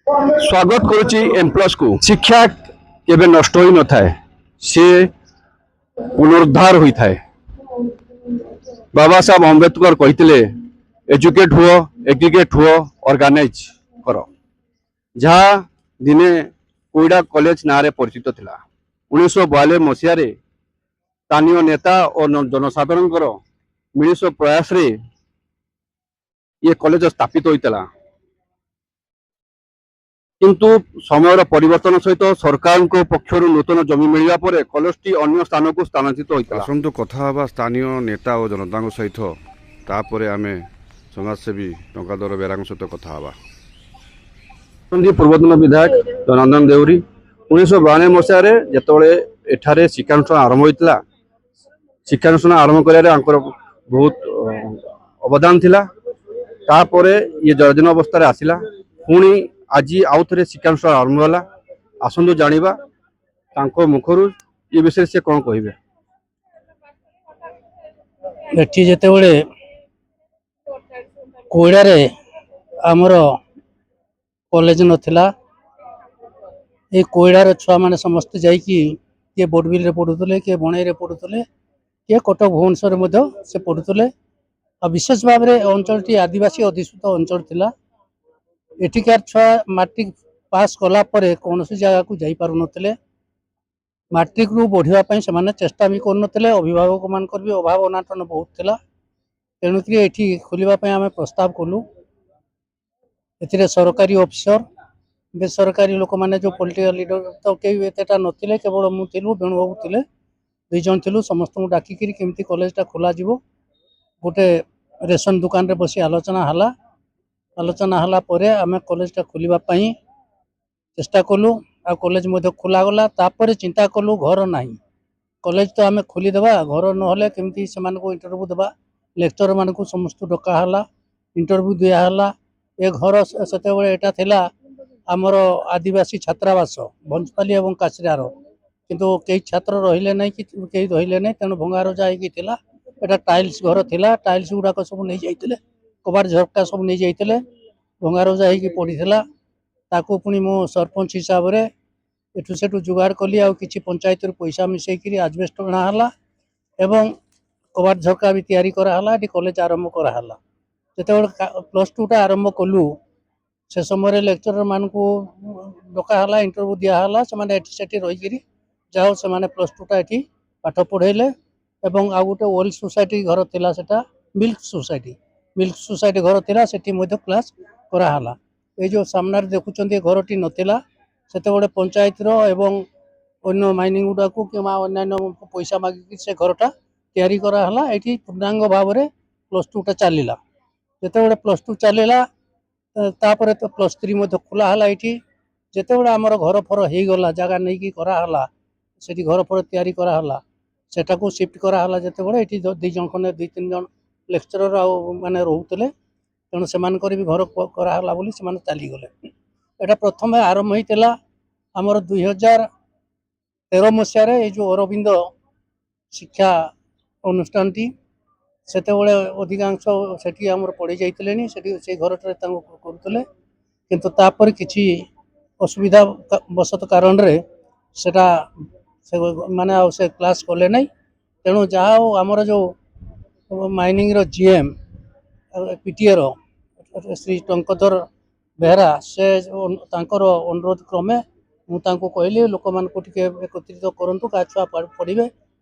स्वागत करुच्ची एम्प्लस को। शिक्षा केबे नष्ट होई न थाए, से पुनरुद्धार होई थाए। बाबा साहब अम्बेडकर कहते एजुकेट हुओ, एग्रीगेट हुओ, ऑर्गेनाइज करो, जहाँ दिने कोईडा कॉलेज नारे परिचित थिला। 1942 मसीह स्थानीय नेता और जनसाधारण मिलित प्रयास रे ये कॉलेज स्थापित होता। किंतु समय परिवर्तन सहित सरकार पक्षर नूतन जमी मिलवा पर कॉलेज टी अन्य स्थान को स्थानांतरित होता। आसतु कथा स्थानीय नेता और जनता सहित तापर आम समाजसेवी टंकाधर बेरा सहित कथा पूर्वतन विधायक जनार्दन देउरी 1992 मसीह जिते एठारे शिक्षानुष्ठान आरंभ होता। शिक्षानुष्ठान आरंभ कर बहुत अवदान थिला। तापर ये जर्जन अवस्था आसला। पुणी आज आउ थे शिक्षानुष्ठान आरंभ होला। आसतु जाना मुखर ये विषय से कौन कहे। एठी जेतेबेले कोईडारे आमर कॉलेज नथिला। ये कोईडार छुआ माने समस्त जाइकी किए बोडविल रे पढ़ुतले, किए बणई रे पढ़ुतले, किए कटक भुवनेश्वर से पढ़ुतले। और विशेष भाव में अंचल आदिवासी अधिसूत अंचल थिला। एठिकार छुआ मैट्रिक पास कला परे कौन सी जगह को जाई पारु नथिले। मैट्रिक रु बढ़िया पई से माने चेष्टा भी कर नथिले। अभिभावक मानकर भी अभाव अनाटन बहुत थिला। तेणुक एठी खोलिबा पई आमे प्रस्ताव कलु। एथिरे सरकारी ऑफिसर, बेसरकारी लोक माने जो पॉलिटिकल लीडर तो कई एतेटा नथिले। केवल मु थिलु, बेणु बाबू थिले, दुई जन थिलु। समस्त को डाकी करी केमती कॉलेजटा खोला जिवो गोटे रेशन दुकान रे बसी आलोचना हला परे आमे कॉलेजटा खोलिबा पई चेष्टा कलु। आ कॉलेज मध्ये खोला गला। तापर चिंता कलु घर नाही, कॉलेज तो आमे खोली देबा, घर न होले केमती समान को इंटरव्यू देबा। लेक्चर मान को समस्त डका हला, इंटरव्यू दिया हला। ए घर सेतेबेले एटा थिला आमर आदिवासी छात्रावास भंजपाली एवं काछरार। किंतु कई छात्र रहिले नहीं कि कई रहिले नहीं, तेणु भंगार जाइकी थिला। एटा टाइल्स घर थिला। टाइल्स गुड़ाक सब नहीं जाइतिले, कबाड़ झरका सब नहीं जाइतिले। भंगार जाइकी पड़ीथिला। ताकू पुणी मो सरपंच हिसाब रे एठू सेठू जुगाड़ कली। आ किछि पंचायत पैसा मिसेकरी आजबेस्ट अणाला एवं कबाड़ झरका भी तैयारी कराला। एटी कॉलेज आरंभ कराला। जेतेबेले +2 टा आरंभ कलु से समय लेक्चरर मान को डकाला, इंटरव्यू दियाला। से माने एटी सेठी रही जाओ से माने +2 टा एटी पाठ पढ़ेले। एवं आ गोटे ओल्ड सोसाइटी घर थिला, सेटा मिल्क सोसाइटी घर थिला। सेठी मध्ये क्लास कराला। ए जो सामने देखुचंती घरटी नथिला, सेतेबेले पंचायत रो एवं अन्य माइनिंग गुडा को कि अन्य पैसा मागिक से घरटा तैयारी कराला। एटी पूर्णांग भाव में +2 टा चलिला। जेतेबेले +2 चलिला तापर तो +3 मध्ये खोला हला। एटी जेतेबेले आमर घर फर हो गला, जगह नहीं कि कराला, सेठी घर फर तैयारी कराला। सेटा को शिफ्ट कराला। जेतेबेले एटी 2 जन खने 2-3 जन लेक्चरर आ माने रहउतले, तेणु सेमानकर भी घर कराला बोली सेमाने चली गले। एटा प्रथम आरंभ होइतिला आमर 2013 मसीह रे। जो अरविंद शिक्षा अनुष्ठान टी सेतेबेले अधिकांश सेठी आमर पड़ी जाइतिलेनी। सेठी से घरटे करुतले। किंतु तापर किछि असुविधा बसत कारण रे सेटा से माने आ से क्लास कले नहीं। तेणु जहाँ आमर जो माइनिंग रो जीएम पीटीए रो श्री टंकधर बेहरा से अनुरोध क्रमे मुझे कहली लोक मान को एकत्रित करूँ क्या छुआ पढ़े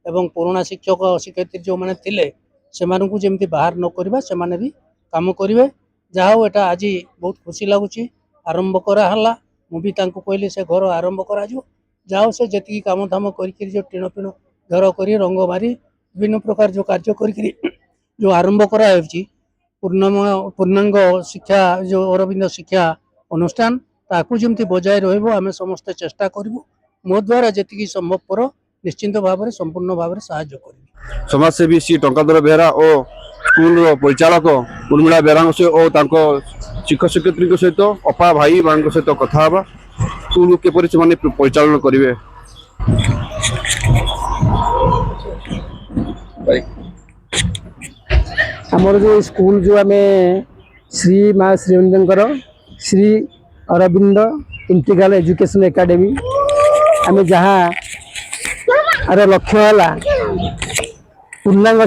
एवं पुराणा शिक्षक शिक्षयित्री जो मैंने थिले से जमी बाहर न करवा से भी काम करेंगे। जहाँ हो एटा आज बहुत खुशी लगुच आरंभ कराला। मुझे कहली से घर आरंभ कर जाओ से जी कम धाम कर टीण पिण घर कर रंग मारी विभिन्न प्रकार जो कार्य कर जो आरंभ कराई पूर्णांग शिक्षा जो अरविंद शिक्षा अनुष्ठान ताकू जमी बजाय रमें समस्ते चेष्टा करूँ। मो द्वारा जी संभवपर निश्चिंत भाव में संपूर्ण भाव में साहाय्य कर। समाजसेवी श्री टंकाधर बेहरा और स्कूल परिचालक उर्मिला बेरा और शिक्षक शिक्षयित्री सहित अपा भाई मान सहित कथा स्कूल किपर से परिचालन करेंगे। आमर जो स्कूल जो आम Shri Maa Shrimandir Shri Aurobindo integral education academy आम जहाँ आर लक्ष्य है पूर्णांग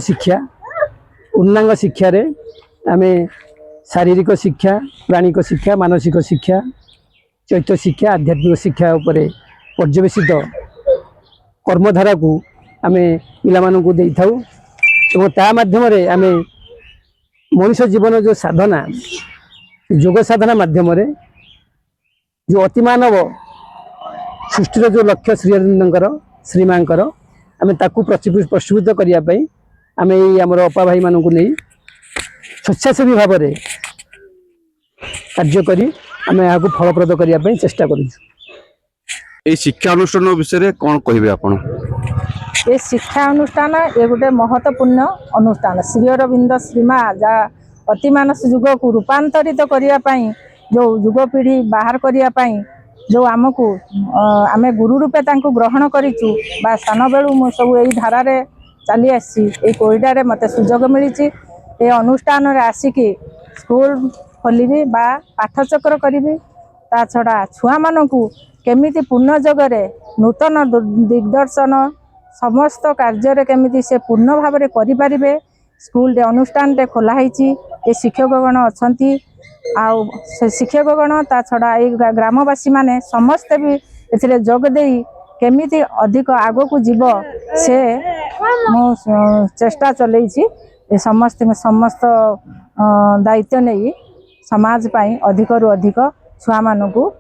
शिक्षा रे आम शारीरिक शिक्षा प्राणिक शिक्षा मानसिक शिक्षा चैत्य शिक्षा आध्यात्मिक शिक्षा उपर पर्यवेसित कर्मधारा को आम पिलामानंकु देई थाउ एवं ता माध्यम आम मनुष्य जीवन जो साधना योग साधना माध्यम जो अतिमानव सृष्टिर जो लक्ष्य श्रीअरविंदर श्रीमांकर आम ताकू प्रस्तुत करने आम यमर अपा भाई मानू नहीं स्वेच्छासेवी भाव में कार्य करी आम यहाँ फलप्रद करने चेष्टा करूँ। ये शिक्षा अनुष्ठान विषय कौन कहे आपण? ये शिक्षा अनुष्ठान ये गोटे महत्वपूर्ण अनुष्ठान श्री अरविंद श्रीमा जा अति मानस युग को रूपांतरित करने जो युवपीढ़ी बाहर करने जो आमको आम गुरु रूपे ग्रहण करूँ बा सान बेलू मु सब यही धारा चली आसी कोईडारे मत सुजोग मिली ये अनुष्ठान आसिकी स्कूल खोलि बा पाठचक्र करी ता छड़ा छुआ मानू केमी पूर्ण जगरे नूतन दिग्दर्शन समस्त कार्य केमी से पूर्ण भाव में करें स्कूल अनुष्ठान खोलाई ये शिक्षकगण अच्छा से शिक्षकगण ता छड़ा ये ग्रामवासी माने समस्ते भी ए जोग दे केमी अधिक आग को जीव से मु चेष्टा चलई समस्त दायित्व नहीं समाज पाई अधिक रु अधिक छुआ मानू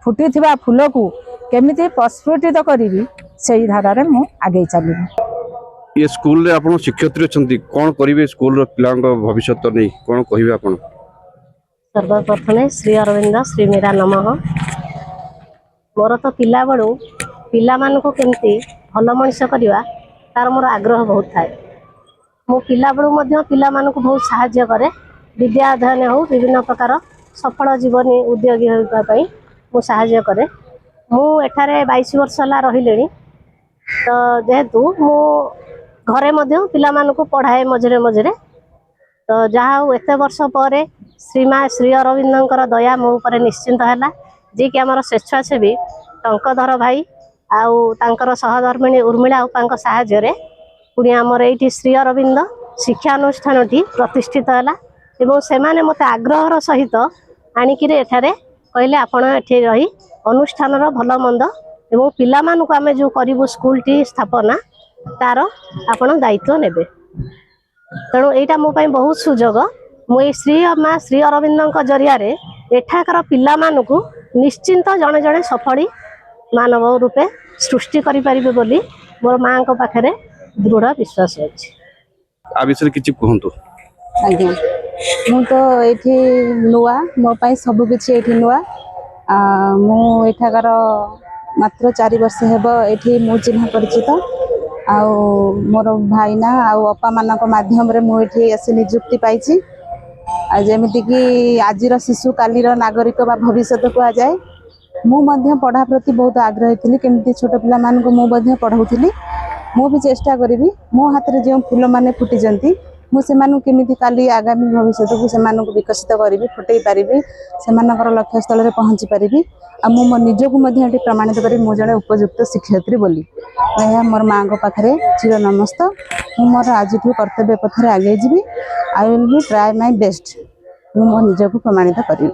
फुटी फूल को केमी प्रस्फुटित करी से धारा मु आगे चलि। ये स्कूल रे आपण शिक्षयित्री अच्छी कौन करेंगे स्कूल पिला भविष्य नहीं कौन कहे आप? सर्वप्रथम श्री अरविंद श्री मीरा नमः। मोर तो पिला बड़ू पिला मानू केमती भल मनीष करवा तार मोर आग्रह बहुत थाए। मो पिला बड़ू पिला मानू बहुत साहाय्य करे विद्या अध्ययन हो विभिन्न प्रकार सफल जीवनी उद्योगी होगापी मु साहाय्य करे। मु एठारे 22 वर्ष है रही तो जेहेतु मु घरे पिला मानू पढ़ाए मझे मझे तो जहाँ एत वर्ष पर श्रीमा श्री अरविंदर दया मो पर निश्चिंत है जी कि आमर स्वेच्छासेवी टंकधर भाई आउ तांकर सहधर्मिणी उर्मिला उपांक साहाय्य पुणी आमर ये श्री अरविंद शिक्षानुष्ठान प्रतिष्ठित है एवं से माने मते आग्रहर सहित आणिकी एठारे कहले आपण एठी रही अनुष्ठान भल मंद एवं पिला मानू आमे जो करिवु स्कूल टी स्थापना तार आपण दायित्व नेबे तेणु एटा मो पई बहुत सुजोग मु श्री माँ श्री अरविंद जरिया एठाकर पिला मानू निश्चिंत जड़े जड़े सफली मानव रूपे सृष्टि करि परिबे बोली मोर माँ को पाखरे दृढ़ विश्वास अछि। आ विषय किछि कहंतु? आज्ञा मु तो ये नुआ मो पाई सब किछि एठी नुआ मु एठाकार मात्र 4 वर्ष हेब एठी मु चिन्ह परिचित आउ मोर भाईना आउ अपा मानक माध्यम रे मु एठी आसी नियुक्ति पाइछि जेमिति कि आजिर शिशु कालीर नागरिक बा भविष्य को आ जाए मु मध्य पढ़ा प्रति बहुत आग्रही थी केमती छोट पिला मान को मु मध्य पढ़ाउथिली मु भी चेष्टा करी मो हाथ रे जो फूल माने फुटी जंती मु से मानु केमिति काली आगामी भविष्य को से मानु को विकसित करी फुटई पारि से मानकर लक्ष्य स्थल रे पहुंची पारि आ मु मो निज को मध्य प्रमाणित करी मु जने उपयुक्त शिक्षयित्री बोली मैं मोर माँ को पाखरे चिर नमस्त मु मोर आज कर्तव्य पथ रे आगे जीवी I will be try my best मु मो निज को प्रमाणित करी।